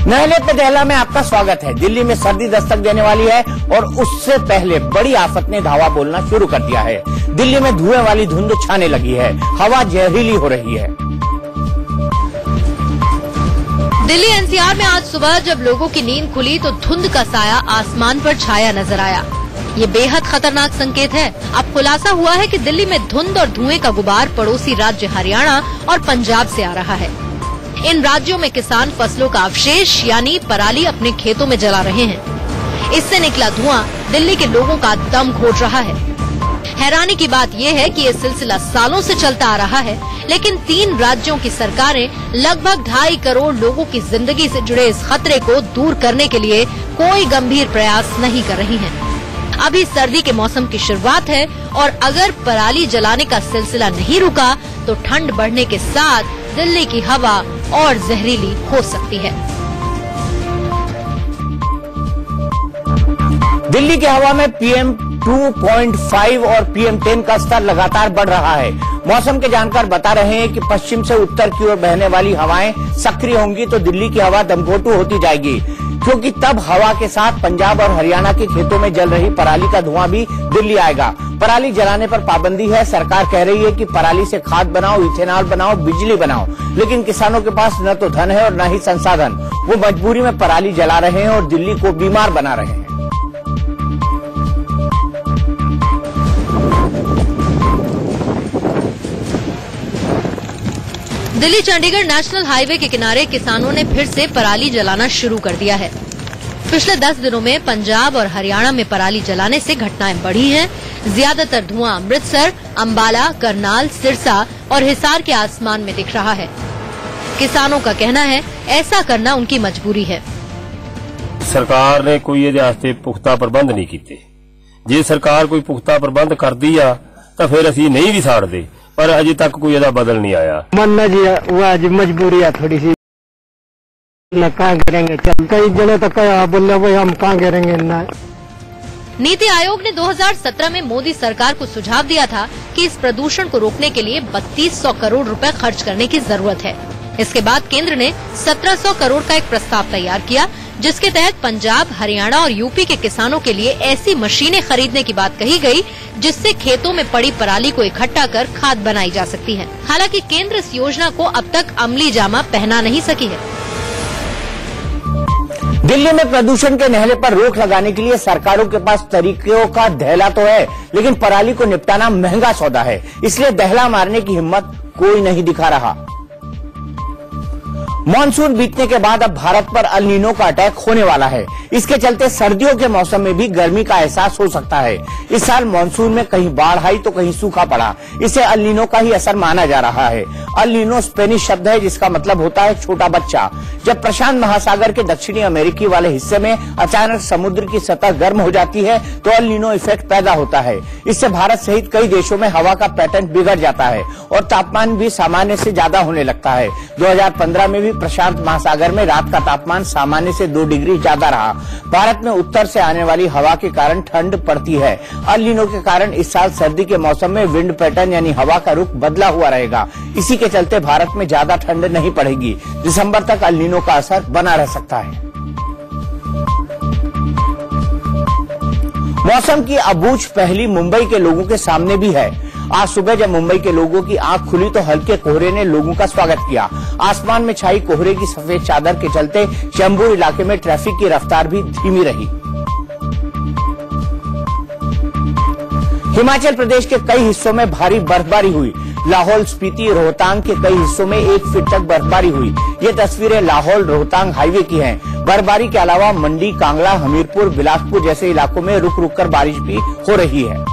नहले पे दहला में आपका स्वागत है। दिल्ली में सर्दी दस्तक देने वाली है और उससे पहले बड़ी आफत ने धावा बोलना शुरू कर दिया है। दिल्ली में धुएं वाली धुंध छाने लगी है, हवा जहरीली हो रही है। दिल्ली एनसीआर में आज सुबह जब लोगों की नींद खुली तो धुंध का साया आसमान पर छाया नजर आया। ये बेहद खतरनाक संकेत है। अब खुलासा हुआ है कि दिल्ली में धुंध और धुएं का गुबार पड़ोसी राज्य हरियाणा और पंजाब से आ रहा है। इन राज्यों में किसान फसलों का अवशेष यानी पराली अपने खेतों में जला रहे हैं। इससे निकला धुआं दिल्ली के लोगों का दम घोट रहा है। हैरानी की बात यह है कि ये सिलसिला सालों से चलता आ रहा है, लेकिन 3 राज्यों की सरकारें लगभग 2.5 करोड़ लोगों की जिंदगी से जुड़े इस खतरे को दूर करने के लिए कोई गंभीर प्रयास नहीं कर रही हैं। अभी सर्दी के मौसम की शुरुआत है और अगर पराली जलाने का सिलसिला नहीं रुका तो ठंड बढ़ने के साथ दिल्ली की हवा और जहरीली हो सकती है। दिल्ली की हवा में PM 2.5 और PM 10 का स्तर लगातार बढ़ रहा है। मौसम के जानकार बता रहे हैं कि पश्चिम से उत्तर की ओर बहने वाली हवाएं सक्रिय होंगी तो दिल्ली की हवा दमघोटू होती जाएगी, क्योंकि तब हवा के साथ पंजाब और हरियाणा के खेतों में जल रही पराली का धुआं भी दिल्ली आएगा। पराली जलाने पर पाबंदी है। सरकार कह रही है कि पराली से खाद बनाओ, इथेनॉल बनाओ, बिजली बनाओ, लेकिन किसानों के पास न तो धन है और न ही संसाधन। वो मजबूरी में पराली जला रहे हैं और दिल्ली को बीमार बना रहे हैं। दिल्ली चंडीगढ़ नेशनल हाईवे के किनारे किसानों ने फिर से पराली जलाना शुरू कर दिया है। पिछले 10 दिनों में पंजाब और हरियाणा में पराली जलाने से घटनाएं बढ़ी हैं। ज्यादातर धुआं अमृतसर, अंबाला, करनाल, सिरसा और हिसार के आसमान में दिख रहा है। किसानों का कहना है ऐसा करना उनकी मजबूरी है। सरकार ने कोई ਇਹਦੇ ਵਾਸਤੇ पुख्ता प्रबंध नहीं किए। जे सरकार कोई पुख्ता प्रबंध करती आ तो फिर असीं नहीं भी साड़ते, पर अजे तक कोई ਇਹਦਾ बदल नहीं आया। मानना जी वो आज मजबूरी है थोड़ी सी, न कहाँ गिरेंगे। चल कई जने तो क्या बोले भाई हम कहाँ गिरेंगे न। नीति आयोग ने 2017 में मोदी सरकार को सुझाव दिया था कि इस प्रदूषण को रोकने के लिए 3200 करोड़ रुपए खर्च करने की जरूरत है। इसके बाद केंद्र ने 1700 करोड़ का एक प्रस्ताव तैयार किया, जिसके तहत पंजाब, हरियाणा और यूपी के किसानों के लिए ऐसी मशीनें खरीदने की बात कही गई जिससे खेतों में पड़ी पराली को इकट्ठा कर खाद बनाई जा सकती है। हालांकि केंद्र इस योजना को अब तक अमली जामा पहना नहीं सकी है। दिल्ली में प्रदूषण के नहले पर रोक लगाने के लिए सरकारों के पास तरीकों का दहला तो है, लेकिन पराली को निपटाना महंगा सौदा है, इसलिए दहला मारने की हिम्मत कोई नहीं दिखा रहा। मॉनसून बीतने के बाद अब भारत पर अल नीनो का अटैक होने वाला है। इसके चलते सर्दियों के मौसम में भी गर्मी का एहसास हो सकता है। इस साल मॉनसून में कहीं बाढ़ आई तो कहीं सूखा पड़ा। इसे अल नीनो का ही असर माना जा रहा है। अल नीनो स्पेनिश शब्द है जिसका मतलब होता है छोटा बच्चा। जब प्रशांत महासागर के दक्षिणी अमेरिकी वाले हिस्से में अचानक समुद्र की सतह गर्म हो जाती है तो अल नीनो इफेक्ट पैदा होता है। इससे भारत सहित कई देशों में हवा का पैटर्न बिगड़ जाता है और तापमान भी सामान्य से ज्यादा होने लगता है। 2015 में भी प्रशांत महासागर में रात का तापमान सामान्य से 2 डिग्री ज्यादा रहा। भारत में उत्तर से आने वाली हवा के कारण ठंड पड़ती है। अल नीनो के कारण इस साल सर्दी के मौसम में विंड पैटर्न यानी हवा का रुख बदला हुआ रहेगा। इसी के चलते भारत में ज्यादा ठंड नहीं पड़ेगी। दिसंबर तक अल नीनो का असर बना रह सकता है। मौसम की अबूझ पहली मुंबई के लोगों के सामने भी है। आज सुबह जब मुंबई के लोगों की आंख खुली तो हल्के कोहरे ने लोगों का स्वागत किया। आसमान में छाई कोहरे की सफेद चादर के चलते चेंबूर इलाके में ट्रैफिक की रफ्तार भी धीमी रही। हिमाचल प्रदेश के कई हिस्सों में भारी बर्फबारी हुई। लाहौल स्पीति, रोहतांग के कई हिस्सों में 1 फीट तक बर्फबारी हुई। ये तस्वीरें लाहौल रोहतांग हाईवे की हैं। बर्फबारी के अलावा मंडी, कांगड़ा, हमीरपुर, बिलासपुर जैसे इलाकों में रुक रुक कर बारिश भी हो रही है।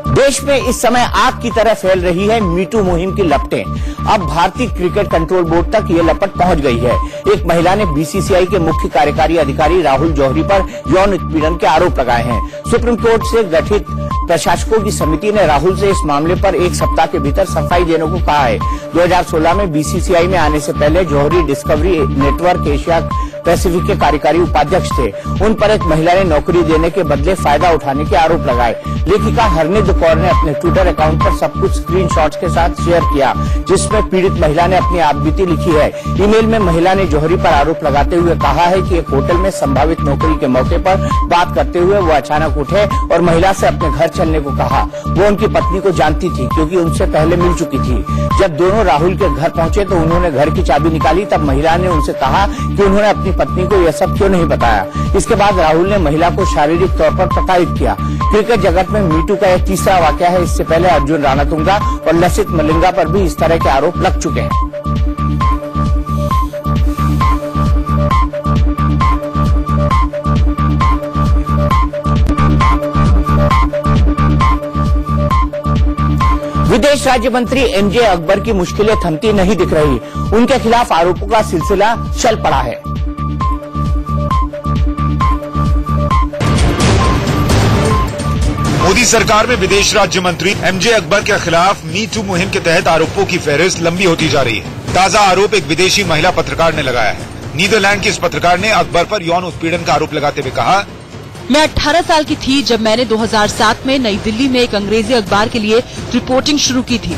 देश में इस समय आग की तरह फैल रही है मीटू मुहिम की लपटें। अब भारतीय क्रिकेट कंट्रोल बोर्ड तक ये लपट पहुंच गई है। एक महिला ने बीसीसीआई के मुख्य कार्यकारी अधिकारी राहुल जौहरी पर यौन उत्पीड़न के आरोप लगाए हैं। सुप्रीम कोर्ट से गठित प्रशासकों की समिति ने राहुल से इस मामले पर 1 सप्ताह के भीतर सफाई देने को कहा है। 2016 में बीसीसीआई में आने से पहले जौहरी डिस्कवरी नेटवर्क एशिया पैसिफिक के कार्यकारी उपाध्यक्ष थे। उन पर एक महिला ने नौकरी देने के बदले फायदा उठाने के आरोप लगाए। लेखिका हरनिध कौर ने अपने ट्विटर अकाउंट पर सब कुछ स्क्रीनशॉट्स के साथ शेयर किया, जिसमें पीड़ित महिला ने अपनी आपबीती लिखी है। ईमेल में महिला ने जौहरी पर आरोप लगाते हुए कहा है कि एक होटल में संभावित नौकरी के मौके पर बात करते हुए वो अचानक उठे और महिला से अपने घर चलने को कहा। वो उनकी पत्नी को जानती थी क्योंकि उनसे पहले मिल चुकी थी। जब दोनों राहुल के घर पहुंचे तो उन्होंने घर की चाबी निकाली। तब महिला ने उनसे कहा कि उन्होंने अपनी पत्नी को यह सब क्यों नहीं बताया। इसके बाद राहुल ने महिला को शारीरिक तौर पर प्रताड़ित किया। क्रिकेट जगत में मीटू का यह तीसरा वाकया है। इससे पहले अर्जुन राणातुंगा और लसित मलिंगा पर भी इस तरह के आरोप लग चुके हैं। विदेश राज्य मंत्री एमजे अकबर की मुश्किलें थमती नहीं दिख रही। उनके खिलाफ आरोपों का सिलसिला चल पड़ा है। मोदी सरकार में विदेश राज्य मंत्री एमजे अकबर के खिलाफ मी टू मुहिम के तहत आरोपों की फहरिस्त लंबी होती जा रही है। ताजा आरोप एक विदेशी महिला पत्रकार ने लगाया है। नीदरलैंड की इस पत्रकार ने अकबर पर यौन उत्पीड़न का आरोप लगाते हुए कहा, मैं 18 साल की थी जब मैंने 2007 में नई दिल्ली में एक अंग्रेजी अखबार के लिए रिपोर्टिंग शुरू की थी।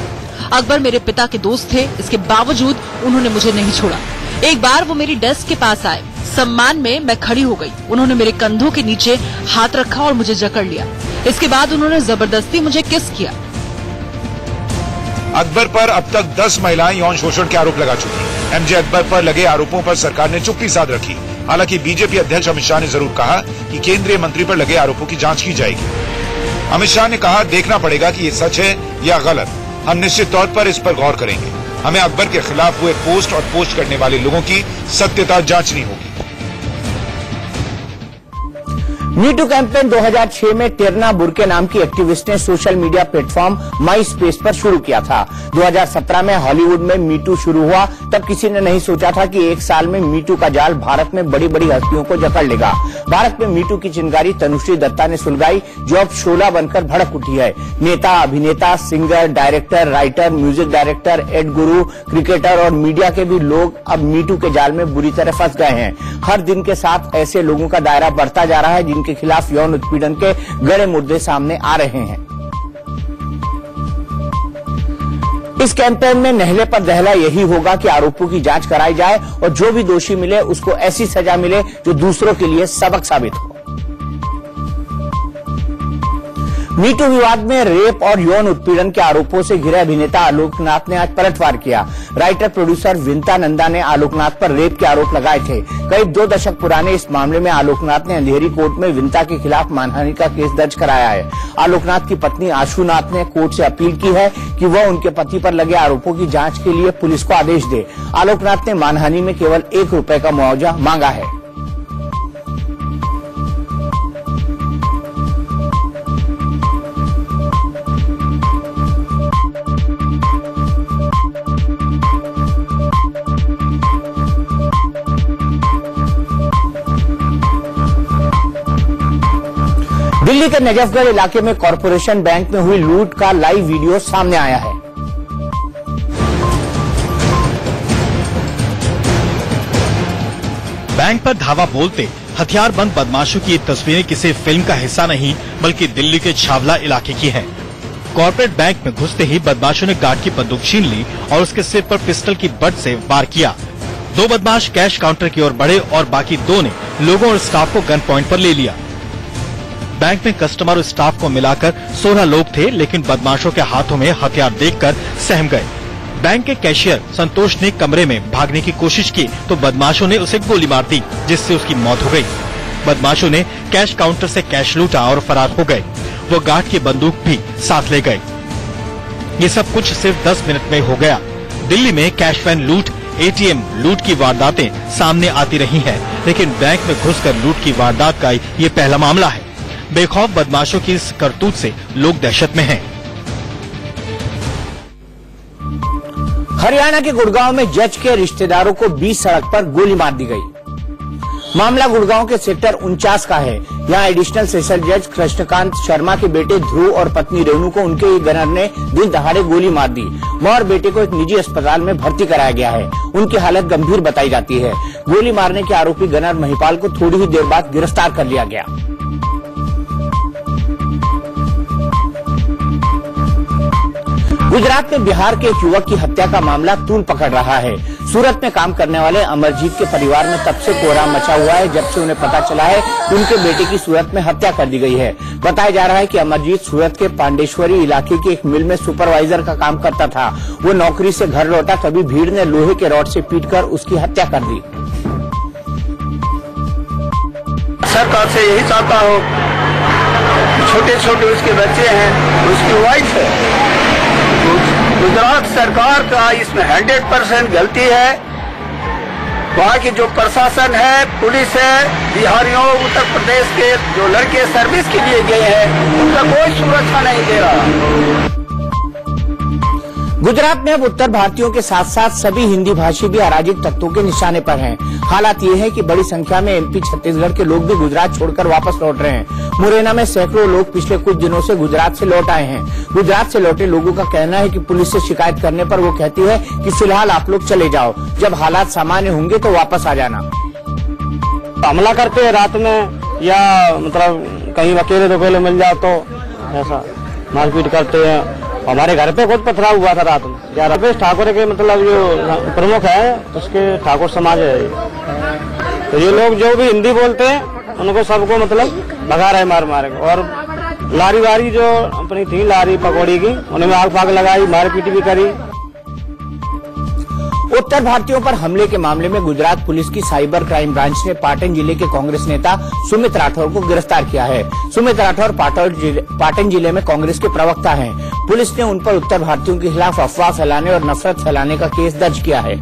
अकबर मेरे पिता के दोस्त थे, इसके बावजूद उन्होंने मुझे नहीं छोड़ा। एक बार वो मेरी डेस्क के पास आए। सम्मान में मैं खड़ी हो गई। उन्होंने मेरे कंधों के नीचे हाथ रखा और मुझे जकड़ लिया। इसके बाद उन्होंने जबरदस्ती मुझे किस किया। अकबर पर अब तक 10 महिलाएं यौन शोषण के आरोप लगा चुकी हैं। एमजे अकबर पर लगे आरोपों पर सरकार ने चुप्पी साध रखी। हालांकि बीजेपी अध्यक्ष अमित शाह ने जरूर कहा कि केंद्रीय मंत्री पर लगे आरोपों की जांच की जाएगी। अमित शाह ने कहा, देखना पड़ेगा कि ये सच है या गलत। हम निश्चित तौर पर इस पर गौर करेंगे। हमें अकबर के खिलाफ हुए पोस्ट और पोस्ट करने वाले लोगों की सत्यता जांचनी होगी। मीटू कैंपेन 2006 में टेरना बुर्के नाम की एक्टिविस्ट ने सोशल मीडिया प्लेटफॉर्म माई स्पेस पर शुरू किया था। 2017 में हॉलीवुड में मीटू शुरू हुआ। तब किसी ने नहीं सोचा था कि एक साल में मीटू का जाल भारत में बड़ी बड़ी हस्तियों को जकड़ लेगा। भारत में मीटू की चिंगारी तनुश्री दत्ता ने सुलगाई, जो अब शोला बनकर भड़क उठी है। नेता, अभिनेता, singer, director, writer, music director, ad guru, cricketer और मीडिया के भी लोग अब मीटू के जाल में बुरी तरह फंस गए हैं। हर दिन के साथ ऐसे लोगों का दायरा बढ़ता जा रहा है जिनके खिलाफ यौन उत्पीड़न के गड़े मुद्दे सामने आ रहे हैं। इस कैंपेन में नहले पर दहला यही होगा कि आरोपों की जांच कराई जाए और जो भी दोषी मिले उसको ऐसी सजा मिले जो दूसरों के लिए सबक साबित हो। मीटू विवाद में रेप और यौन उत्पीड़न के आरोपों से घिरे अभिनेता आलोकनाथ ने आज पलटवार किया। राइटर प्रोड्यूसर विंता नंदा ने आलोकनाथ पर रेप के आरोप लगाए थे। करीब 2 दशक पुराने इस मामले में आलोकनाथ ने अंधेरी कोर्ट में विंता के खिलाफ मानहानि का केस दर्ज कराया है। आलोकनाथ की पत्नी आशुनाथ ने कोर्ट से अपील की है कि वह उनके पति पर लगे आरोपों की जांच के लिए पुलिस को आदेश दे। आलोकनाथ ने मानहानि में केवल 1 रुपए का मुआवजा मांगा है। दिल्ली के नजफगढ़ इलाके में कॉरपोरेशन बैंक में हुई लूट का लाइव वीडियो सामने आया है। बैंक पर धावा बोलते हथियारबंद बदमाशों की ये तस्वीरें किसी फिल्म का हिस्सा नहीं बल्कि दिल्ली के छावला इलाके की हैं। कॉर्पोरेट बैंक में घुसते ही बदमाशों ने गार्ड की बंदूक छीन ली और उसके सिर पर पिस्टल की बट से वार किया। 2 बदमाश कैश काउंटर की ओर बढ़े और बाकी 2 ने लोगों और स्टाफ को गन पॉइंट पर ले लिया। बैंक में कस्टमर और स्टाफ को मिलाकर 16 लोग थे, लेकिन बदमाशों के हाथों में हथियार देखकर सहम गए। बैंक के कैशियर संतोष ने कमरे में भागने की कोशिश की तो बदमाशों ने उसे गोली मार दी, जिससे उसकी मौत हो गई। बदमाशों ने कैश काउंटर से कैश लूटा और फरार हो गए। वो गार्ड की बंदूक भी साथ ले गए। ये सब कुछ सिर्फ 10 मिनट में हो गया। दिल्ली में कैश वैन लूट, एटीएम लूट की वारदातें सामने आती रही हैं, लेकिन बैंक में घुसकर लूट की वारदात का ये पहला मामला है। बेखौफ बदमाशों की इस करतूत से लोग दहशत में हैं। हरियाणा के गुड़गांव में जज के रिश्तेदारों को बीच सड़क पर गोली मार दी गई। मामला गुड़गांव के सेक्टर 49 का है। यहाँ एडिशनल सेशन जज कृष्णकांत शर्मा के बेटे ध्रुव और पत्नी रेणु को उनके ही गनर ने दिन दहाड़े गोली मार दी। मां और बेटे को एक निजी अस्पताल में भर्ती कराया गया है। उनकी हालत गंभीर बताई जाती है। गोली मारने के आरोपी गनर महिपाल को थोड़ी ही देर बाद गिरफ्तार कर लिया गया। गुजरात में बिहार के एक युवक की हत्या का मामला तूल पकड़ रहा है। सूरत में काम करने वाले अमरजीत के परिवार में तब से कोहराम मचा हुआ है जब से उन्हें पता चला है कि उनके बेटे की सूरत में हत्या कर दी गई है। बताया जा रहा है कि अमरजीत सूरत के पांडेश्वरी इलाके की एक मिल में सुपरवाइजर का काम करता था। वो नौकरी से घर लौटा तभी भीड़ ने लोहे के रॉड से पीटकर उसकी हत्या कर दी। सरकार से यही चाहता हूँ, छोटे छोटे उसके बच्चे हैं, उसकी वाइफ है। गुजरात सरकार का इसमें 100% गलती है। वहाँ की जो प्रशासन है, पुलिस है, बिहारियों उत्तर प्रदेश के जो लड़के सर्विस के लिए गए हैं उनका कोई सुरक्षा नहीं दे रहा। गुजरात में अब उत्तर भारतीयों के साथ साथ सभी हिंदी भाषी भी अराजक तत्वों के निशाने पर हैं। हालात ये है कि बड़ी संख्या में एमपी छत्तीसगढ़ के लोग भी गुजरात छोड़कर वापस लौट रहे हैं। मुरैना में सैकड़ों लोग पिछले कुछ दिनों से गुजरात से लौट आए हैं। गुजरात से लौटे लोगों का कहना है कि पुलिस से शिकायत करने पर वो कहती है कि फिलहाल आप लोग चले जाओ, जब हालात सामान्य होंगे तो वापस आ जाना। हमला करते हैं रात में या मतलब कहीं अकेले दोकेले मिल जाओ तो ऐसा मारपीट करते हैं। हमारे घर पे खुद पथराव हुआ था रात में। रमेश ठाकुर के मतलब जो प्रमुख है उसके ठाकुर समाज है, तो ये लोग जो भी हिंदी बोलते हैं उनको सबको मतलब भगा रहे मार मार। और लारी वारी जो अपनी थी लारी पकौड़ी की उन्हें आग फाग लगाई, मारपीट भी करी। उत्तर भारतीयों पर हमले के मामले में गुजरात पुलिस की साइबर क्राइम ब्रांच ने पाटन जिले के कांग्रेस नेता सुमित राठौर को गिरफ्तार किया है। सुमित राठौर पाटन जिले में कांग्रेस के प्रवक्ता हैं। पुलिस ने उन पर उत्तर भारतीयों के खिलाफ अफवाह फैलाने और नफरत फैलाने का केस दर्ज किया है।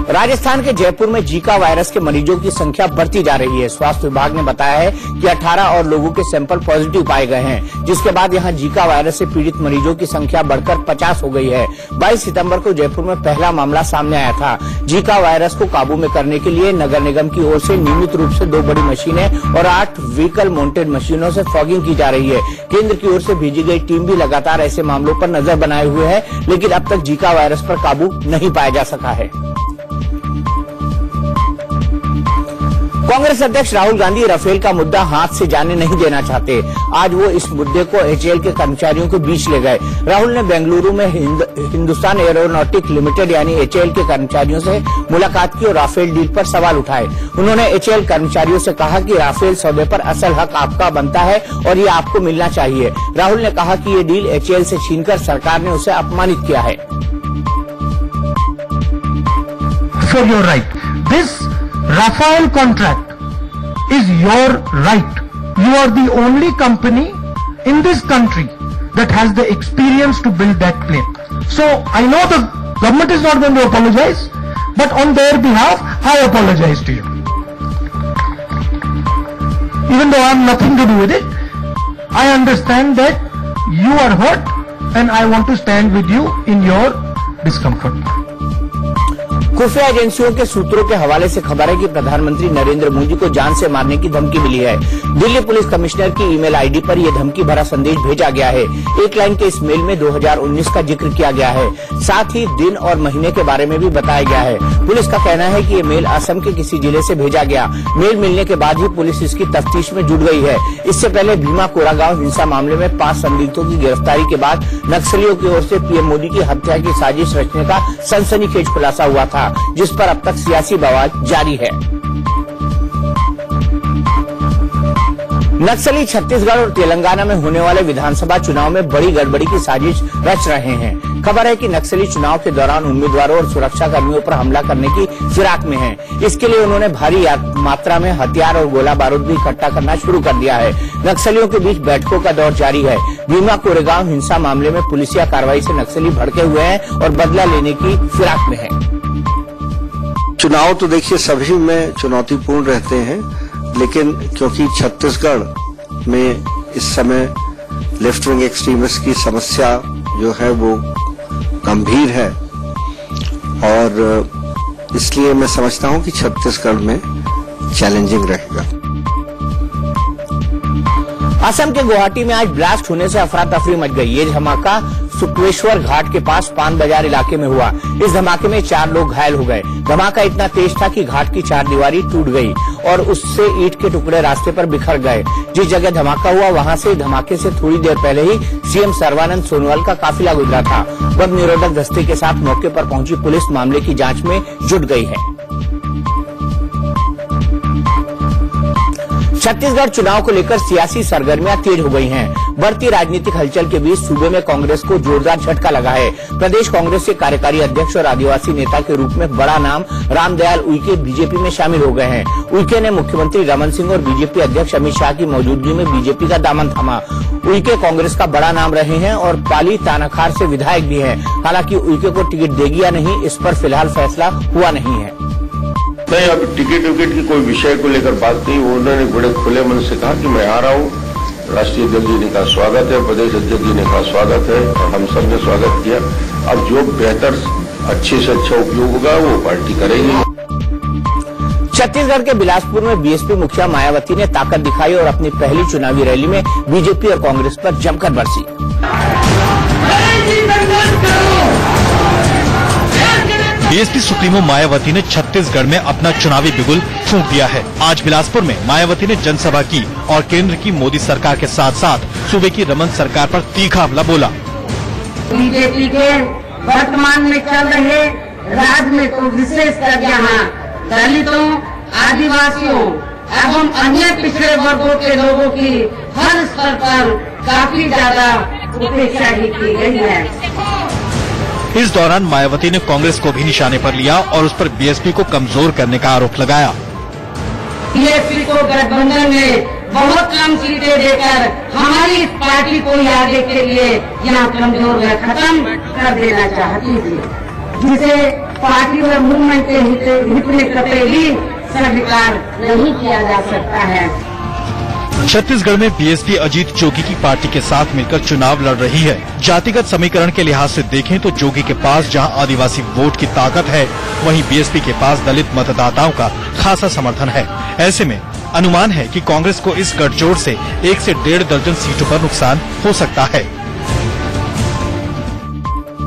राजस्थान के जयपुर में जीका वायरस के मरीजों की संख्या बढ़ती जा रही है। स्वास्थ्य विभाग ने बताया है कि 18 और लोगों के सैंपल पॉजिटिव पाए गए हैं, जिसके बाद यहां जीका वायरस से पीड़ित मरीजों की संख्या बढ़कर 50 हो गई है। 22 सितंबर को जयपुर में पहला मामला सामने आया था। जीका वायरस को काबू में करने के लिए नगर निगम की ओर से नियमित रूप से 2 बड़ी मशीनें और 8 व्हीकल माउंटेड मशीनों से फॉगिंग की जा रही है। केंद्र की ओर से भेजी गई टीम भी लगातार ऐसे मामलों पर नजर बनाए हुए है, लेकिन अब तक जीका वायरस पर काबू नहीं पाया जा सका है। कांग्रेस अध्यक्ष राहुल गांधी राफेल का मुद्दा हाथ से जाने नहीं देना चाहते। आज वो इस मुद्दे को एचएएल के कर्मचारियों के बीच ले गए। राहुल ने बेंगलुरु में हिंदुस्तान एरोनॉटिक लिमिटेड यानी एचएएल के कर्मचारियों से मुलाकात की और राफेल डील पर सवाल उठाए। उन्होंने एचएएल कर्मचारियों से कहा कि राफेल सौदे पर असल हक आपका बनता है और ये आपको मिलना चाहिए। राहुल ने कहा कि ये डील एचएएल से छीनकर सरकार ने उसे अपमानित किया है। So you're right. This Rafale contract is your right. You are the only company in this country that has the experience to build that plane. So I know the government is not going to apologize, but on their behalf, I apologize to you. Even though I have nothing to do with it, I understand that you are hurt and I want to stand with you in your discomfort. खुफिया एजेंसियों के सूत्रों के हवाले से खबर है कि प्रधानमंत्री नरेंद्र मोदी को जान से मारने की धमकी मिली है। दिल्ली पुलिस कमिश्नर की ईमेल आईडी पर यह धमकी भरा संदेश भेजा गया है। एक लाइन के इस मेल में 2019 का जिक्र किया गया है। साथ ही दिन और महीने के बारे में भी बताया गया है। पुलिस का कहना है कि ये मेल असम के किसी जिले से भेजा गया। मेल मिलने के बाद ही पुलिस इसकी तफ्तीश में जुट गई है। इससे पहले भीमा कोरागांव हिंसा मामले में 5 संदिग्धों की गिरफ्तारी के बाद नक्सलियों की ओर से पीएम मोदी की हत्या की साजिश रचने का सनसनीखेज खुलासा हुआ था, जिस पर अब तक सियासी बवाल जारी है। नक्सली छत्तीसगढ़ और तेलंगाना में होने वाले विधानसभा चुनाव में बड़ी गड़बड़ी की साजिश रच रहे हैं। खबर है कि नक्सली चुनाव के दौरान उम्मीदवारों और सुरक्षा कर्मियों पर हमला करने की फिराक में हैं। इसके लिए उन्होंने भारी मात्रा में हथियार और गोला बारूद भी इकट्ठा करना शुरू कर दिया है। नक्सलियों के बीच बैठकों का दौर जारी है। भीमा कोरेगांव हिंसा मामले में पुलिसिया कार्रवाई से नक्सली भड़के हुए हैं और बदला लेने की फिराक में है। चुनाव तो देखिए सभी में चुनौतीपूर्ण रहते हैं, लेकिन क्योंकि छत्तीसगढ़ में इस समय लेफ्ट विंग एक्सट्रीमिस्ट की समस्या जो है वो गंभीर है और इसलिए मैं समझता हूं कि छत्तीसगढ़ में चैलेंजिंग रहेगा। असम के गुवाहाटी में आज ब्लास्ट होने से अफरा तफरी मच गई। ये धमाका सुक्वेश्वर घाट के पास पान बाजार इलाके में हुआ। इस धमाके में 4 लोग घायल हो गए। धमाका इतना तेज था कि घाट की 4 दीवारी टूट गई और उससे ईंट के टुकड़े रास्ते पर बिखर गए। जिस जगह धमाका हुआ वहां से धमाके से थोड़ी देर पहले ही सीएम सर्बानंद सोनोवाल का काफिला गुजरा था। बम निरोधक दस्ते के साथ मौके पर पहुंची पुलिस मामले की जांच में जुट गई है। छत्तीसगढ़ चुनाव को लेकर सियासी सरगर्मियां तेज हो गई हैं। बढ़ती राजनीतिक हलचल के बीच सूबे में कांग्रेस को जोरदार झटका लगा है। प्रदेश कांग्रेस के कार्यकारी अध्यक्ष और आदिवासी नेता के रूप में बड़ा नाम रामदयाल उइके बीजेपी में शामिल हो गए हैं। उइके ने मुख्यमंत्री रमन सिंह और बीजेपी अध्यक्ष अमित शाह की मौजूदगी में बीजेपी का दामन थामा। उइके कांग्रेस का बड़ा नाम रहे हैं और पाली तानाखार से विधायक भी हैं। हालांकि उइके को टिकट देगी या नहीं, इस पर फिलहाल फैसला हुआ नहीं है। नहीं, अब टिकट विकेट की कोई विषय को लेकर बात नहीं। उन्होंने बड़े खुले मन से कहा कि मैं आ रहा हूँ। राष्ट्रीय अध्यक्ष जी ने कहा स्वागत है, प्रदेश अध्यक्ष जी ने कहा स्वागत है और हम सब ने स्वागत किया। अब जो बेहतर अच्छे से अच्छा उपयोग होगा वो पार्टी करेगी। छत्तीसगढ़ के बिलासपुर में बीएसपी मुखिया मायावती ने ताकत दिखाई और अपनी पहली चुनावी रैली में बीजेपी और कांग्रेस पर जमकर बरसी। बीएसपी सुप्रीमो मायावती ने छत्तीसगढ़ में अपना चुनावी बिगुल फूंक दिया है। आज बिलासपुर में मायावती ने जनसभा की और केंद्र की मोदी सरकार के साथ साथ सूबे की रमन सरकार पर तीखा हमला बोला। बीजेपी के वर्तमान में चल रहे राज में तो विशेषकर यहाँ दलितों, आदिवासियों एवं अन्य पिछड़े वर्गों के लोगों की हर स्तर पर काफी ज्यादा उपेक्षा ही की गई है। इस दौरान मायावती ने कांग्रेस को भी निशाने पर लिया और उस पर बीएसपी को कमजोर करने का आरोप लगाया। बीएसपी को गठबंधन में बहुत कम सीटें देकर हमारी इस पार्टी को आगे के लिए यहाँ कमजोर व खत्म कर देना चाहती थी, जिसे पार्टी व मूवमेंट के हित में कतई भी स्वीकार नहीं किया जा सकता है। छत्तीसगढ़ में बीएसपी अजीत जोगी की पार्टी के साथ मिलकर चुनाव लड़ रही है। जातिगत समीकरण के लिहाज से देखें तो जोगी के पास जहां आदिवासी वोट की ताकत है, वहीं बीएसपी के पास दलित मतदाताओं का खासा समर्थन है। ऐसे में अनुमान है कि कांग्रेस को इस गठजोड़ से 1 से 1.5 दर्जन सीटों पर नुकसान हो सकता है।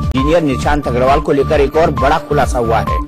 इंजीनियर निशांत अग्रवाल को लेकर एक और बड़ा खुलासा हुआ है।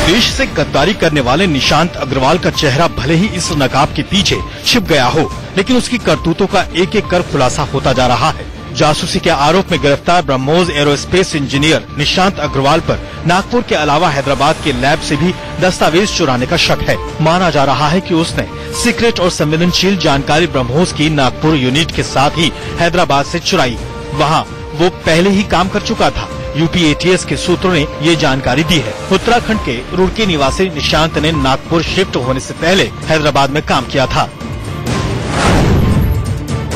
देश से गद्दारी करने वाले निशांत अग्रवाल का चेहरा भले ही इस नकाब के पीछे छिप गया हो, लेकिन उसकी करतूतों का एक एक कर खुलासा होता जा रहा है। जासूसी के आरोप में गिरफ्तार ब्रह्मोस एरोस्पेस इंजीनियर निशांत अग्रवाल पर नागपुर के अलावा हैदराबाद के लैब से भी दस्तावेज चुराने का शक है। माना जा रहा है कि उसने सीक्रेट और संवेदनशील जानकारी ब्रह्मोस की नागपुर यूनिट के साथ ही हैदराबाद से चुराई। वहाँ वो पहले ही काम कर चुका था। यूपी एटीएस के सूत्रों ने ये जानकारी दी है। उत्तराखंड के रुड़की निवासी निशांत ने नागपुर शिफ्ट होने से पहले हैदराबाद में काम किया था।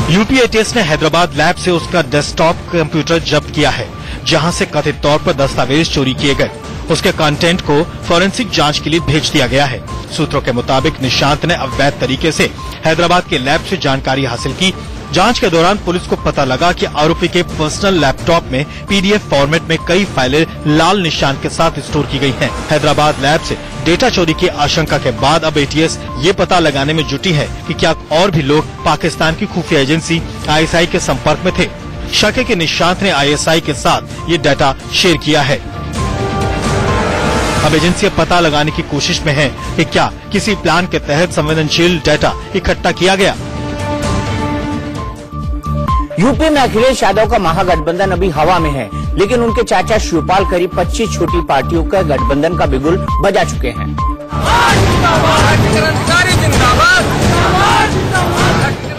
यूपी एटीएस ने हैदराबाद लैब से उसका डेस्कटॉप कंप्यूटर जब्त किया है, जहां से कथित तौर पर दस्तावेज चोरी किए गए। उसके कंटेंट को फॉरेंसिक जांच के लिए भेज दिया गया है। सूत्रों के मुताबिक निशांत ने अवैध तरीके से हैदराबाद के लैब से जानकारी हासिल की। जांच के दौरान पुलिस को पता लगा कि आरोपी के पर्सनल लैपटॉप में पीडीएफ फॉर्मेट में कई फाइलें लाल निशान के साथ स्टोर की गई हैं। हैदराबाद लैब से डेटा चोरी की आशंका के बाद अब एटीएस ये पता लगाने में जुटी है कि क्या और भी लोग पाकिस्तान की खुफिया एजेंसी आईएसआई के संपर्क में थे। शक है कि निशांत ने आईएसआई के साथ ये डाटा शेयर किया है। अब एजेंसी पता लगाने की कोशिश में है कि क्या किसी प्लान के तहत संवेदनशील डाटा इकट्ठा किया गया। यूपी में अखिलेश यादव का महागठबंधन अभी हवा में है, लेकिन उनके चाचा शिवपाल करीब 25 छोटी पार्टियों का गठबंधन का बिगुल बजा चुके हैं।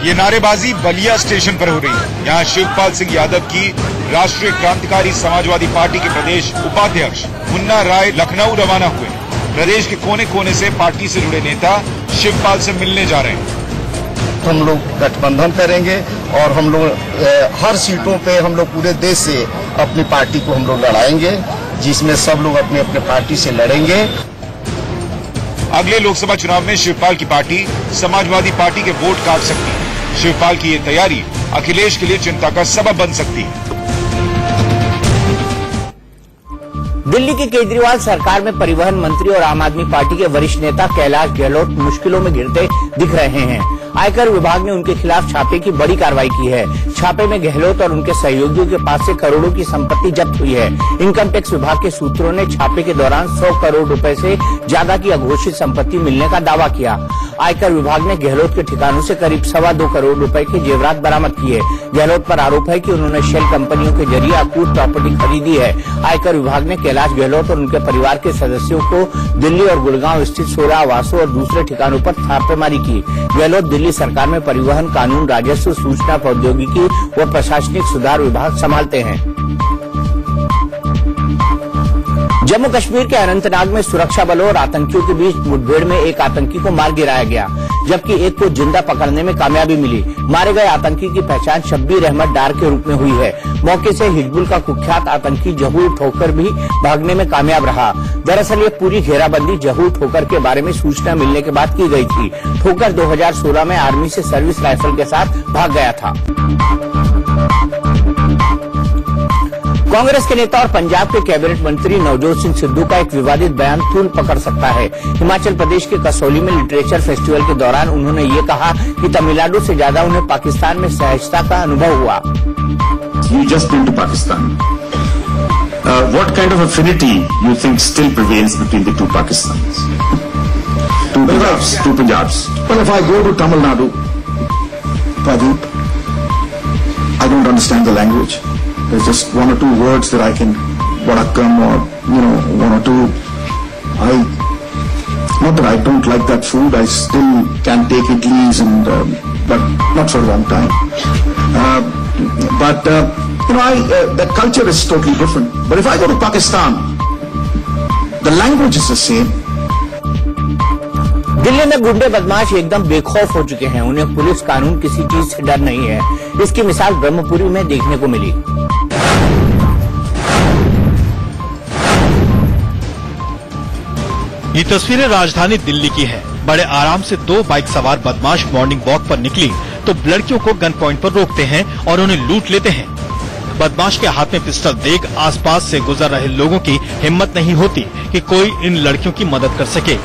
ये नारेबाजी बलिया स्टेशन पर हो रही है। यहाँ शिवपाल सिंह यादव की राष्ट्रीय क्रांतिकारी समाजवादी पार्टी के प्रदेश उपाध्यक्ष मुन्ना राय लखनऊ रवाना हुए। प्रदेश के कोने कोने से पार्टी से जुड़े नेता शिवपाल से मिलने जा रहे हैं। हम लोग गठबंधन करेंगे और हम लोग हर सीटों पे हम लोग पूरे देश से अपनी पार्टी को हम लोग लड़ाएंगे, जिसमें सब लोग अपने अपने पार्टी से लड़ेंगे। अगले लोकसभा चुनाव में शिवपाल की पार्टी समाजवादी पार्टी के वोट काट सकती है। शिवपाल की ये तैयारी अखिलेश के लिए चिंता का सबब बन सकती है। दिल्ली की केजरीवाल सरकार में परिवहन मंत्री और आम आदमी पार्टी के वरिष्ठ नेता कैलाश गहलोत मुश्किलों में घिरते दिख रहे हैं। आयकर विभाग ने उनके खिलाफ छापे की बड़ी कार्रवाई की है। छापे में गहलोत और उनके सहयोगियों के पास से करोड़ों की संपत्ति जब्त हुई है। इनकम टैक्स विभाग के सूत्रों ने छापे के दौरान 100 करोड़ रुपए से ज्यादा की अघोषित संपत्ति मिलने का दावा किया। आयकर विभाग ने गहलोत के ठिकानों से करीब 2.25 करोड़ रुपए के जेवरात बरामद किए। गहलोत पर आरोप है कि उन्होंने शेल कंपनियों के जरिए अकूत प्रॉपर्टी खरीदी है। आयकर विभाग ने कैलाश गहलोत और उनके परिवार के सदस्यों को दिल्ली और गुड़गांव स्थित 16 आवासों और दूसरे ठिकानों पर छापेमारी की। गहलोत दिल्ली सरकार में परिवहन, कानून, राजस्व, सूचना प्रौद्योगिकी व प्रशासनिक सुधार विभाग संभालते हैं। जम्मू कश्मीर के अनंतनाग में सुरक्षा बलों और आतंकियों के बीच मुठभेड़ में एक आतंकी को मार गिराया गया, जबकि एक को जिंदा पकड़ने में कामयाबी मिली। मारे गए आतंकी की पहचान शब्बीर अहमद डार के रूप में हुई है। मौके से हिजबुल का कुख्यात आतंकी जहूर ठोकर भी भागने में कामयाब रहा। दरअसल ये पूरी घेराबंदी जहूर ठोकर के बारे में सूचना मिलने के बाद की गई थी। ठोकर 2016 में आर्मी से सर्विस राइफल के साथ भाग गया था। कांग्रेस के नेता और पंजाब के कैबिनेट मंत्री नवजोत सिंह सिद्धू का एक विवादित बयान तूल पकड़ सकता है। हिमाचल प्रदेश के कसौली में लिटरेचर फेस्टिवल के दौरान उन्होंने ये कहा कि तमिलनाडु से ज्यादा उन्हें पाकिस्तान में सहजता का अनुभव हुआ। You just been to Pakistan. What kind of affinity you think still prevails between the two Pakistans? Two Punjabs. Well, if I go to Tamil Nadu, Pradeep, I don't understand the language. There's just one or two words that I can, vadakkam or, one or two. Not that I don't like that food, I still can take idlis but not for a long time. That culture is totally different. But if I go to Pakistan, the language is the same. Delhi में गुंडे बदमाश एकदम बेखौफ हो चुके हैं। उन्हें police, कानून, किसी चीज से डर नहीं है। इसकी मिसाल ब्रह्मपुरी में देखने को मिली। ये तस्वीरें राजधानी दिल्ली की हैं। बड़े आराम से 2 बाइक सवार बदमाश मॉर्निंग वॉक पर निकली तो लड़कियों को गन पॉइंट पर रोकते हैं और उन्हें लूट लेते हैं। बदमाश के हाथ में पिस्टल देख आसपास से गुजर रहे लोगों की हिम्मत नहीं होती कि कोई इन लड़कियों की मदद कर सके।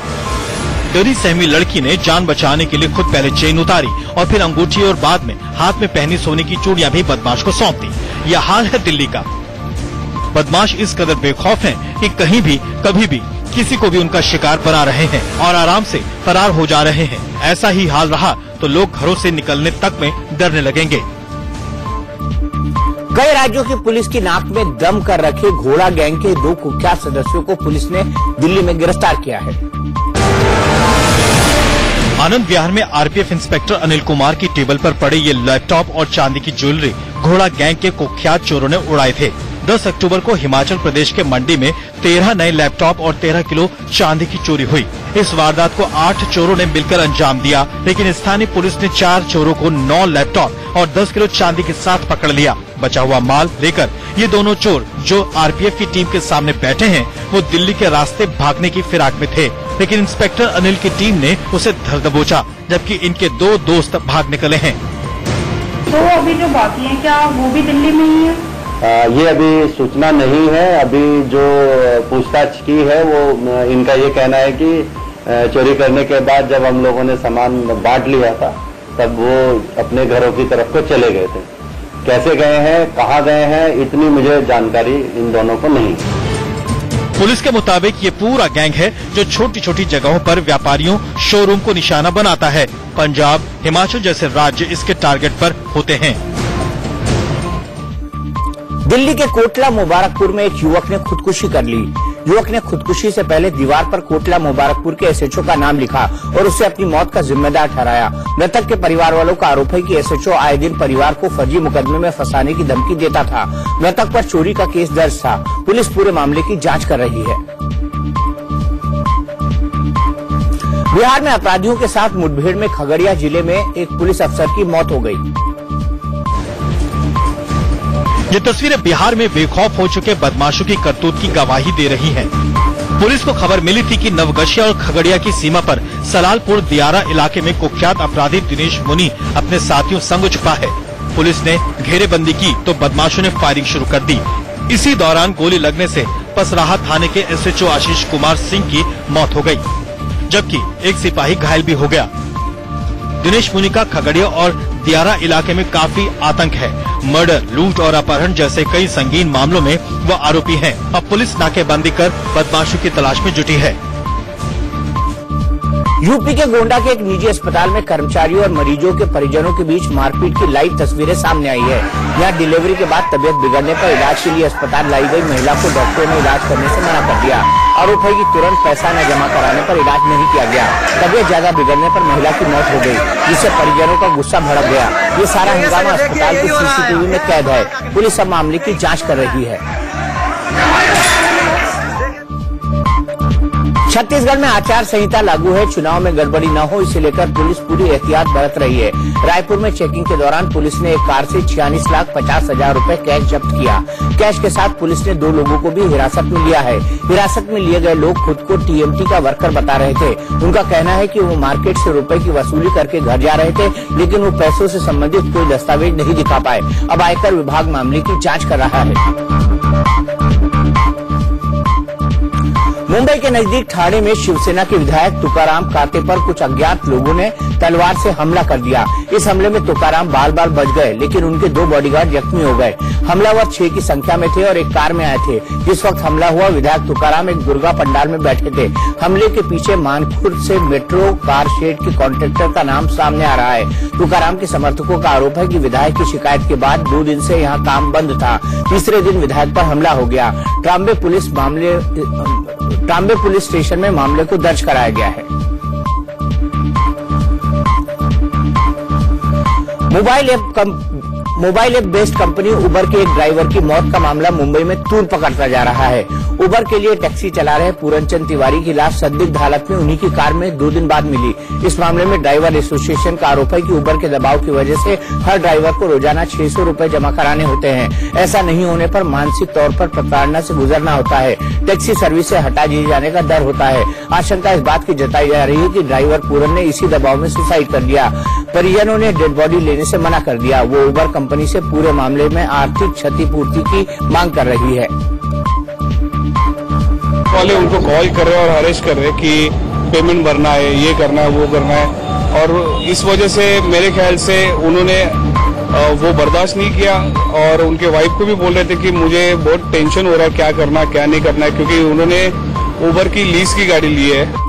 डरी सहमी लड़की ने जान बचाने के लिए खुद पहले चेन उतारी और फिर अंगूठी और बाद में हाथ में पहनी सोने की चूड़ियां भी बदमाश को सौंप दी। यह हाल है दिल्ली का। बदमाश इस कदर बेखौफ हैं कि कहीं भी कभी भी किसी को भी उनका शिकार बना रहे हैं और आराम से फरार हो जा रहे हैं। ऐसा ही हाल रहा तो लोग घरों से निकलने तक में डरने लगेंगे। कई राज्यों की पुलिस की नाक में दम कर रखे घोड़ा गैंग के 2 कुख्यात सदस्यों को पुलिस ने दिल्ली में गिरफ्तार किया है। आनंद विहार में आरपीएफ इंस्पेक्टर अनिल कुमार की टेबल पर पड़े ये लैपटॉप और चांदी की ज्वेलरी घोड़ा गैंग के कुख्यात चोरों ने उड़ाए थे। 10 अक्टूबर को हिमाचल प्रदेश के मंडी में 13 नए लैपटॉप और 13 किलो चांदी की चोरी हुई। इस वारदात को 8 चोरों ने मिलकर अंजाम दिया, लेकिन स्थानीय पुलिस ने 4 चोरों को 9 लैपटॉप और 10 किलो चांदी के साथ पकड़ लिया। बचा हुआ माल लेकर ये दोनों चोर जो आरपीएफ की टीम के सामने बैठे हैं, वो दिल्ली के रास्ते भागने की फिराक में थे, लेकिन इंस्पेक्टर अनिल की टीम ने उसे धर दबोचा, जबकि इनके 2 दोस्त भाग निकले हैं। तो अभी जो बाकी है, क्या वो भी दिल्ली में ही है? ये अभी सूचना नहीं है। अभी जो पूछताछ की है वो इनका ये कहना है कि चोरी करने के बाद जब हम लोगों ने सामान बांट लिया था तब वो अपने घरों की तरफ को चले गए थे। कैसे गए हैं, कहाँ गए हैं, इतनी मुझे जानकारी इन दोनों को नहीं। पुलिस के मुताबिक ये पूरा गैंग है जो छोटी छोटी जगहों पर व्यापारियों, शोरूम को निशाना बनाता है। पंजाब, हिमाचल जैसे राज्य इसके टारगेट पर होते हैं। दिल्ली के कोटला मुबारकपुर में एक युवक ने खुदकुशी कर ली। युवक ने खुदकुशी से पहले दीवार पर कोटला मुबारकपुर के एसएचओ का नाम लिखा और उससे अपनी मौत का जिम्मेदार ठहराया। मृतक के परिवार वालों का आरोप है कि एसएचओ आए दिन परिवार को फर्जी मुकदमे में फंसाने की धमकी देता था। मृतक पर चोरी का केस दर्ज था। पुलिस पूरे मामले की जांच कर रही है। बिहार में अपराधियों के साथ मुठभेड़ में खगड़िया जिले में एक पुलिस अफसर की मौत हो गई। ये तस्वीरें बिहार में बेखौफ हो चुके बदमाशों की करतूत की गवाही दे रही हैं। पुलिस को खबर मिली थी कि नवगछिया और खगड़िया की सीमा पर सलालपुर दियारा इलाके में कुख्यात अपराधी दिनेश मुनि अपने साथियों संग छुपा है। पुलिस ने घेरेबंदी की तो बदमाशों ने फायरिंग शुरू कर दी। इसी दौरान गोली लगने से पसराहा थाने के एसएचओ आशीष कुमार सिंह की मौत हो गई, जबकि एक सिपाही घायल भी हो गया। दिनेश मुनिका खगड़िया और दियारा इलाके में काफी आतंक है। मर्डर, लूट और अपहरण जैसे कई संगीन मामलों में वह आरोपी है। अब पुलिस नाकेबंदी कर बदमाशों की तलाश में जुटी है। यूपी के गोंडा के एक निजी अस्पताल में कर्मचारियों और मरीजों के परिजनों के बीच मारपीट की लाइव तस्वीरें सामने आई है। यहां डिलीवरी के बाद तबियत बिगड़ने पर इलाज के लिए अस्पताल लाई गई महिला को डॉक्टरों ने इलाज करने से मना कर दिया। आरोप है कि तुरंत पैसा न जमा कराने पर इलाज नहीं किया गया। तबियत ज्यादा बिगड़ने पर महिला की मौत हो गई, जिससे परिजनों का गुस्सा भड़क गया। ये सारा हंगामा अस्पताल की सीसीटीवी में कैद है। पुलिस अब मामले की जाँच कर रही है। छत्तीसगढ़ में आचार संहिता लागू है। चुनाव में गड़बड़ी न हो, इसे लेकर पुलिस पूरी एहतियात बरत रही है। रायपुर में चेकिंग के दौरान पुलिस ने एक कार से 46,50,000 रुपए कैश जब्त किया। कैश के साथ पुलिस ने 2 लोगों को भी हिरासत में लिया है। हिरासत में लिए गए लोग खुद को टीएमटी का वर्कर बता रहे थे। उनका कहना है कि वो मार्केट से रुपए की वसूली करके घर जा रहे थे, लेकिन वो पैसों से संबंधित कोई दस्तावेज नहीं दिखा पाए। अब आयकर विभाग मामले की जाँच कर रहा है। मुंबई के नजदीक ठाणे में शिवसेना के विधायक तुकाराम काते पर कुछ अज्ञात लोगों ने तलवार से हमला कर दिया। इस हमले में तुकाराम बाल बाल बच गए, लेकिन उनके 2 बॉडीगार्ड जख्मी हो गए। हमलावर 6 की संख्या में थे और एक कार में आए थे। जिस वक्त हमला हुआ, विधायक तुकाराम एक दुर्गा पंडाल में बैठे थे। हमले के पीछे मानखुर्द से मेट्रो कार शेड के कॉन्ट्रैक्टर का नाम सामने आ रहा है। तुकाराम के समर्थकों का आरोप है कि विधायक की शिकायत के बाद 2 दिन से यहाँ काम बंद था। तीसरे दिन विधायक पर हमला हो गया। ट्राम्बे पुलिस स्टेशन में मामले को दर्ज कराया गया है। मोबाइल ऐप बेस्ड कंपनी उबर के एक ड्राइवर की मौत का मामला मुंबई में तूल पकड़ता जा रहा है। उबर के लिए टैक्सी चला रहे पूरनचंद तिवारी की लाश संदिग्ध हालत में उन्हीं की कार में 2 दिन बाद मिली। इस मामले में ड्राइवर एसोसिएशन का आरोप है कि उबर के दबाव की वजह से हर ड्राइवर को रोजाना 600 रुपए जमा कराने होते हैं। ऐसा नहीं होने पर मानसिक तौर पर प्रताड़ना से गुजरना होता है। टैक्सी सर्विस से हटा दिए जाने का डर होता है। आशंका इस बात की जताई जा रही है कि ड्राइवर पूरन ने इसी दबाव में सुसाइड कर लिया। परिजनों ने डेड बॉडी लेने से मना कर दिया। वो उबर कंपनी से पूरे मामले में आर्थिक क्षतिपूर्ति की मांग कर रही है। वाले उनको कॉल कर रहे हैं और अरेस्ट कर रहे हैं कि पेमेंट भरना है, ये करना है, वो करना है, और इस वजह से मेरे ख्याल से उन्होंने वो बर्दाश्त नहीं किया और उनके वाइफ को भी बोल रहे थे कि मुझे बहुत टेंशन हो रहा है, क्या करना क्या नहीं करना है, क्योंकि उन्होंने उबर की लीज की गाड़ी ली है।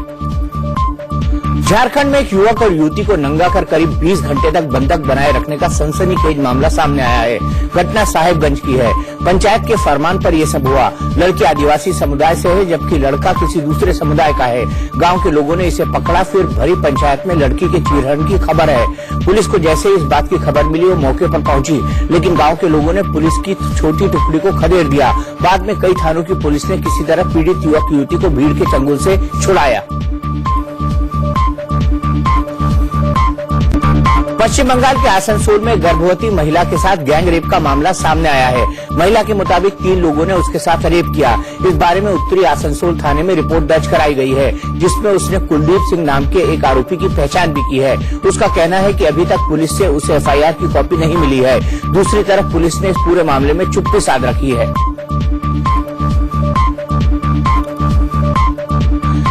झारखंड में एक युवक और युवती को नंगा कर करीब 20 घंटे तक बंधक बनाए रखने का सनसनीखेज मामला सामने आया है। घटना साहेबगंज की है। पंचायत के फरमान पर यह सब हुआ। लड़की आदिवासी समुदाय से है, जबकि लड़का किसी दूसरे समुदाय का है। गांव के लोगों ने इसे पकड़ा, फिर भरी पंचायत में लड़की के चीरहरण की खबर है। पुलिस को जैसे इस बात की खबर मिली, वो मौके पर पहुंची, लेकिन गाँव के लोगों ने पुलिस की छोटी टुकड़ी को खदेड़ दिया। बाद में कई थानों की पुलिस ने किसी तरह पीड़ित युवक युवती को भीड़ के चंगुल से छुड़ाया। पश्चिम बंगाल के आसनसोल में गर्भवती महिला के साथ गैंग रेप का मामला सामने आया है। महिला के मुताबिक 3 लोगों ने उसके साथ रेप किया। इस बारे में उत्तरी आसनसोल थाने में रिपोर्ट दर्ज कराई गई है, जिसमें उसने कुलदीप सिंह नाम के एक आरोपी की पहचान भी की है। उसका कहना है कि अभी तक पुलिस से उसे एफआईआर की कॉपी नहीं मिली है। दूसरी तरफ पुलिस ने इस पूरे मामले में चुप्पी साध रखी है।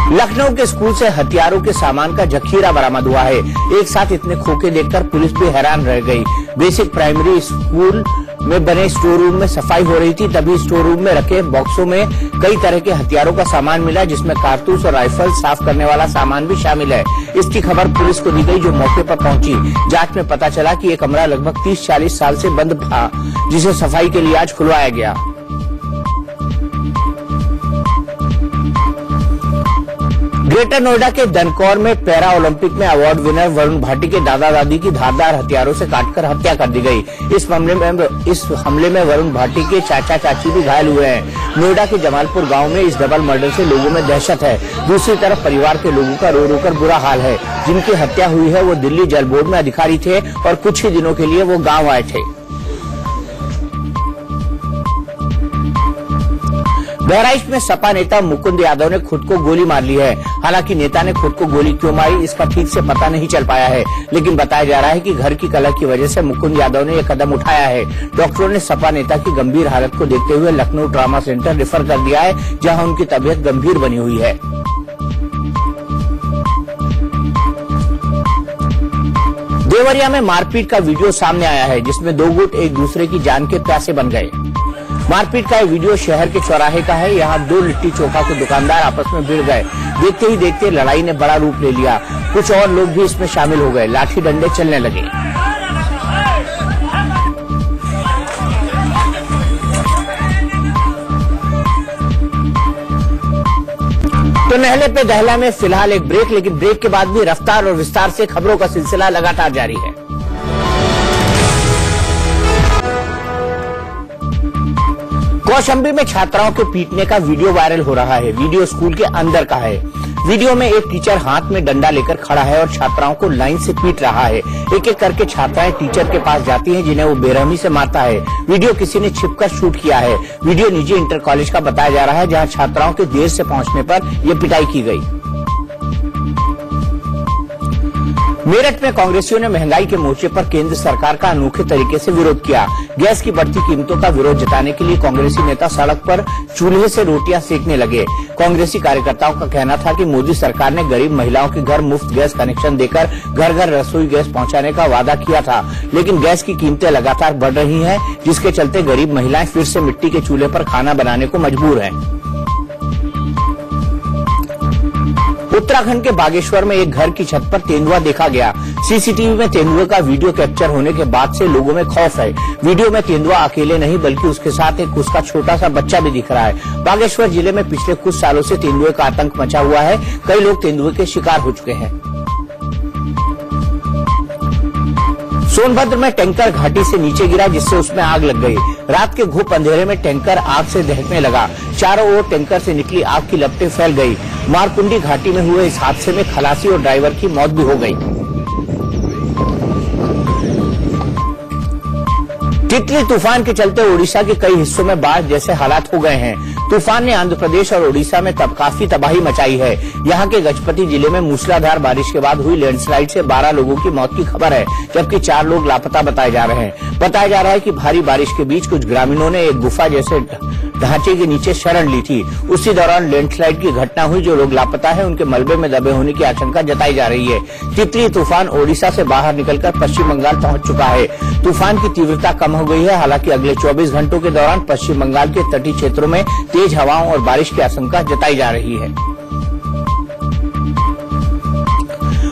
लखनऊ के स्कूल से हथियारों के सामान का जखीरा बरामद हुआ है। एक साथ इतने खोखे देखकर पुलिस भी हैरान रह गई। बेसिक प्राइमरी स्कूल में बने स्टोर रूम में सफाई हो रही थी, तभी स्टोर रूम में रखे बॉक्सों में कई तरह के हथियारों का सामान मिला, जिसमें कारतूस और राइफल साफ करने वाला सामान भी शामिल है। इसकी खबर पुलिस को दी गई, जो मौके पर पहुंची। जांच में पता चला कि ये कमरा लगभग 30-40 साल से बंद था, जिसे सफाई के लिए आज खुलवाया गया। ग्रेटर नोएडा के दनकौर में पैरा ओलंपिक में अवार्ड विनर वरुण भाटी के दादा दादी की धारदार हथियारों से काटकर हत्या कर दी गई। इस हमले में वरुण भाटी के चाचा चाची भी घायल हुए हैं। नोएडा के जमालपुर गांव में इस डबल मर्डर से लोगों में दहशत है। दूसरी तरफ परिवार के लोगों का रो रो कर बुरा हाल है। जिनकी हत्या हुई है वो दिल्ली जल बोर्ड में अधिकारी थे और कुछ ही दिनों के लिए वो गाँव आए थे। बहराइच में सपा नेता मुकुंद यादव ने खुद को गोली मार ली है। हालांकि नेता ने खुद को गोली क्यों मारी, इसका ठीक से पता नहीं चल पाया है, लेकिन बताया जा रहा है कि घर की कलह की वजह से मुकुंद यादव ने यह कदम उठाया है। डॉक्टरों ने सपा नेता की गंभीर हालत को देखते हुए लखनऊ ट्रॉमा सेंटर रेफर कर दिया है, जहां उनकी तबीयत गंभीर बनी हुई है। देवरिया में मारपीट का वीडियो सामने आया है, जिसमें दो गुट एक दूसरे की जान के प्यासे बन गए। मारपीट का ये वीडियो शहर के चौराहे का है। यहाँ दो लिट्टी चोखा के दुकानदार आपस में भिड़ गए। देखते ही देखते लड़ाई ने बड़ा रूप ले लिया। कुछ और लोग भी इसमें शामिल हो गए। लाठी डंडे चलने लगे। तो नहले पे दहला में फिलहाल एक ब्रेक, लेकिन ब्रेक के बाद भी रफ्तार और विस्तार से खबरों का सिलसिला लगातार जारी है। कौशाम्बी में छात्राओं के पीटने का वीडियो वायरल हो रहा है। वीडियो स्कूल के अंदर का है। वीडियो में एक टीचर हाथ में डंडा लेकर खड़ा है और छात्राओं को लाइन से पीट रहा है। एक एक करके छात्राएं टीचर के पास जाती हैं, जिन्हें वो बेरहमी से मारता है। वीडियो किसी ने छिपकर शूट किया है। वीडियो निजी इंटर कॉलेज का बताया जा रहा है, जहां छात्राओं के देर से पहुंचने पर यह पिटाई की गई। मेरठ में कांग्रेसियों ने महंगाई के मोर्चे पर केंद्र सरकार का अनोखे तरीके से विरोध किया। गैस की बढ़ती कीमतों का विरोध जताने के लिए कांग्रेसी नेता सड़क पर चूल्हे से रोटियां सेकने लगे। कांग्रेसी कार्यकर्ताओं का कहना था कि मोदी सरकार ने गरीब महिलाओं के घर मुफ्त गैस कनेक्शन देकर घर घर रसोई गैस पहुंचाने का वादा किया था, लेकिन गैस की कीमतें लगातार बढ़ रही हैं, जिसके चलते गरीब महिलाएं फिर से मिट्टी के चूल्हे पर खाना बनाने को मजबूर हैं। उत्तराखंड के बागेश्वर में एक घर की छत पर तेंदुआ देखा गया। सीसीटीवी में तेंदुए का वीडियो कैप्चर होने के बाद से लोगों में खौफ है। वीडियो में तेंदुआ अकेले नहीं, बल्कि उसके साथ एक उसका छोटा सा बच्चा भी दिख रहा है। बागेश्वर जिले में पिछले कुछ सालों से तेंदुए का आतंक मचा हुआ है। कई लोग तेंदुए के शिकार हो चुके हैं। सोनभद्र में टैंकर घाटी से नीचे गिरा, जिससे उसमें आग लग गई। रात के घुप अंधेरे में टैंकर आग से दहकने लगा। चारों ओर टैंकर से निकली आग की लपटें फैल गई। मारकुंडी घाटी में हुए इस हादसे में खलासी और ड्राइवर की मौत भी हो गई। तितली तूफान के चलते ओडिशा के कई हिस्सों में बाढ़ जैसे हालात हो गए हैं। तूफान ने आंध्र प्रदेश और ओडिशा में तब काफी तबाही मचाई है। यहाँ के गजपति जिले में मूसलाधार बारिश के बाद हुई लैंडस्लाइड से 12 लोगों की मौत की खबर है, जबकि 4 लोग लापता बताए जा रहे हैं। बताया जा रहा है कि भारी बारिश के बीच कुछ ग्रामीणों ने एक गुफा जैसे ढांचे के नीचे शरण ली थी। उसी दौरान लैंडस्लाइड की घटना हुई। जो लोग लापता है, उनके मलबे में दबे होने की आशंका जताई जा रही है। तितली तूफान ओडिशा से बाहर निकलकर पश्चिम बंगाल पहुंच चुका है। तूफान की तीव्रता कम हो गई है। हालांकि अगले 24 घंटों के दौरान पश्चिम बंगाल के तटीय क्षेत्रों में तेज हवाओं और बारिश की आशंका जताई जा रही है।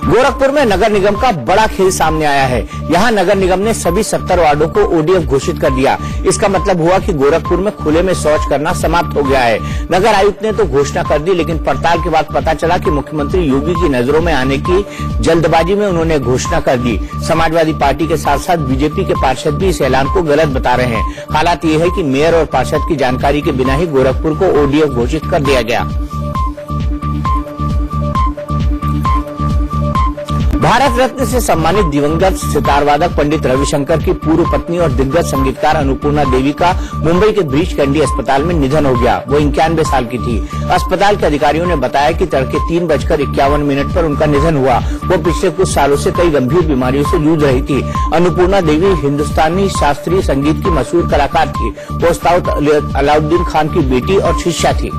गोरखपुर में नगर निगम का बड़ा खेल सामने आया है। यहाँ नगर निगम ने सभी 70 वार्डों को ओडीएफ घोषित कर दिया। इसका मतलब हुआ कि गोरखपुर में खुले में शौच करना समाप्त हो गया है। नगर आयुक्त ने तो घोषणा कर दी, लेकिन पड़ताल के बाद पता चला कि मुख्यमंत्री योगी की नजरों में आने की जल्दबाजी में उन्होंने घोषणा कर दी। समाजवादी पार्टी के साथ साथ बीजेपी के पार्षद भी इस ऐलान को गलत बता रहे हैं। हालात ये है कि मेयर और पार्षद की जानकारी के बिना ही गोरखपुर को ओडीएफ घोषित कर दिया गया। भारत रत्न से सम्मानित दिवंगत सितार वादक पंडित रविशंकर की पूर्व पत्नी और दिग्गज संगीतकार अन्नपूर्णा देवी का मुंबई के ब्रीच कैंडी अस्पताल में निधन हो गया। वो 91 साल की थी। अस्पताल के अधिकारियों ने बताया कि तड़के 3:51 पर उनका निधन हुआ। वो पिछले कुछ सालों से कई गंभीर बीमारियों से जूझ रही थी। अन्नपूर्णा देवी हिंदुस्तानी शास्त्रीय संगीत की मशहूर कलाकार थी। वो उस्ताद अलाउद्दीन खान की बेटी और शिष्या थी।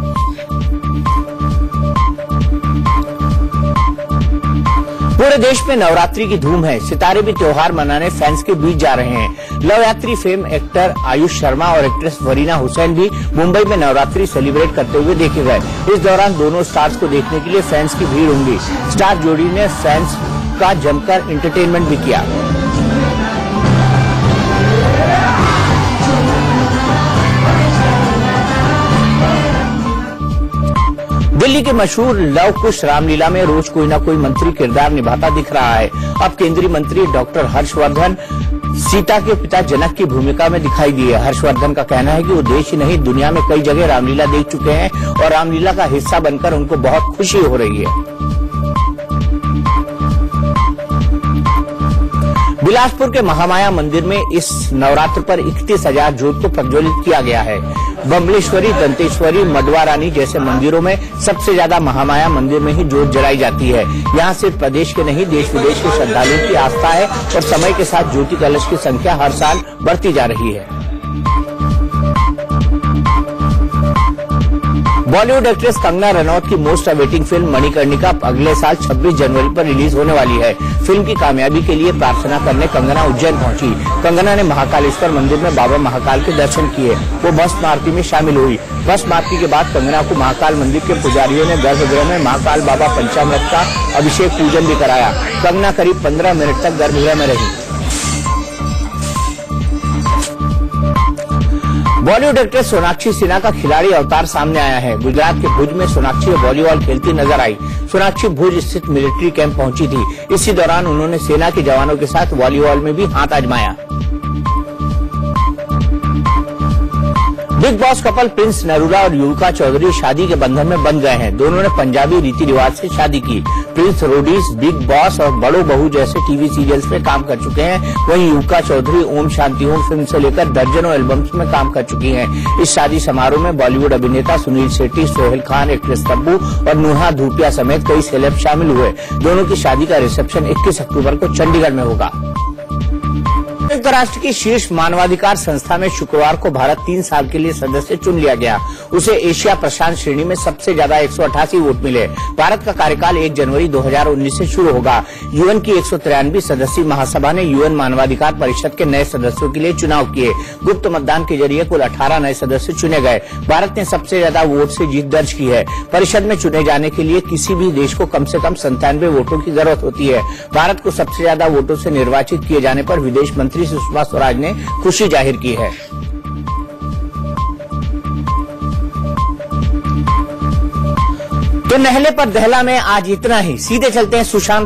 पूरे देश में नवरात्रि की धूम है। सितारे भी त्योहार मनाने फैंस के बीच जा रहे हैं। लव यात्री फेम एक्टर आयुष शर्मा और एक्ट्रेस वरीना हुसैन भी मुंबई में नवरात्रि सेलिब्रेट करते हुए देखे गए। इस दौरान दोनों स्टार्स को देखने के लिए फैंस की भीड़ उमड़ी। स्टार जोड़ी ने फैंस का जमकर एंटरटेनमेंट भी किया। दिल्ली के मशहूर लव कुश रामलीला में रोज कोई न कोई मंत्री किरदार निभाता दिख रहा है। अब केंद्रीय मंत्री डॉक्टर हर्षवर्धन सीता के पिता जनक की भूमिका में दिखाई दिए। हर्षवर्धन का कहना है कि वो देश ही नहीं, दुनिया में कई जगह रामलीला देख चुके हैं और रामलीला का हिस्सा बनकर उनको बहुत खुशी हो रही है। बिलासपुर के महामाया मंदिर में इस नवरात्र पर 31,000 जोत को प्रज्वलित किया गया है। बम्बलेश्वरी, दंतेश्वरी, मडवा रानी जैसे मंदिरों में सबसे ज्यादा महामाया मंदिर में ही जोत जलाई जाती है। यहाँ सिर्फ प्रदेश के नहीं, देश विदेश के श्रद्धालुओं की आस्था है और समय के साथ ज्योति कलश की संख्या हर साल बढ़ती जा रही है। बॉलीवुड एक्ट्रेस कंगना रनौत की मोस्ट अवेटिंग फिल्म मणिकर्णिका अगले साल 26 जनवरी पर रिलीज होने वाली है। फिल्म की कामयाबी के लिए प्रार्थना करने कंगना उज्जैन पहुंची। कंगना ने महाकालेश्वर मंदिर में बाबा महाकाल के दर्शन किए। वो भस्म आरती में शामिल हुई। भस्म आरती के बाद कंगना को महाकाल मंदिर के पुजारियों ने गर्भगृह में महाकाल बाबा पंचामृत का अभिषेक पूजन भी कराया। कंगना करीब 15 मिनट तक गर्भगृह में रही। बॉलीवुड एक्ट्रेस सोनाक्षी सिन्हा का खिलाड़ी अवतार सामने आया है। गुजरात के भुज में सोनाक्षी वॉलीबॉल खेलती नजर आई। सोनाक्षी भुज स्थित मिलिट्री कैंप पहुंची थी। इसी दौरान उन्होंने सेना के जवानों के साथ वॉलीबॉल में भी हाथ आजमाया। Big boss couple Prince Narula और युविका चौधरी शादी के बंधन में बंध गए हैं। दोनों ने पंजाबी रीति रिवाज से शादी की। प्रिंस रोडीज, बिग बॉस और बड़ो बहू जैसे टीवी सीरियल्स में काम कर चुके हैं। वहीं युविका चौधरी ओम शांति ओम फिल्म से लेकर दर्जनों एल्बम्स में काम कर चुकी हैं। इस शादी समारोह में बॉलीवुड अभिनेता सुनील शेट्टी, सोहेल खान, एक्ट्रेस तब्बू और नुहा धूपिया समेत कई सेलेब शामिल हुए। दोनों की शादी का रिसेप्शन 21 अक्टूबर को चंडीगढ़ में होगा। संयुक्त राष्ट्र की शीर्ष मानवाधिकार संस्था में शुक्रवार को भारत 3 साल के लिए सदस्य चुन लिया गया। उसे एशिया प्रशांत श्रेणी में सबसे ज्यादा 188 वोट मिले। भारत का कार्यकाल 1 जनवरी 2019 से शुरू होगा। यूएन की 193 सदस्यीय महासभा ने यूएन मानवाधिकार परिषद के नए सदस्यों के लिए चुनाव किए। गुप्त मतदान के जरिए कुल 18 नए सदस्य चुने गए। भारत ने सबसे ज्यादा वोट से जीत दर्ज की है। परिषद में चुने जाने के लिए किसी भी देश को कम से कम 97 वोटों की जरूरत होती है। भारत को सबसे ज्यादा वोटों से निर्वाचित किए जाने पर विदेश मंत्री सुषमा स्वराज ने खुशी जाहिर की है। तो नहले पर दहला में आज इतना ही। सीधे चलते हैं सुशांत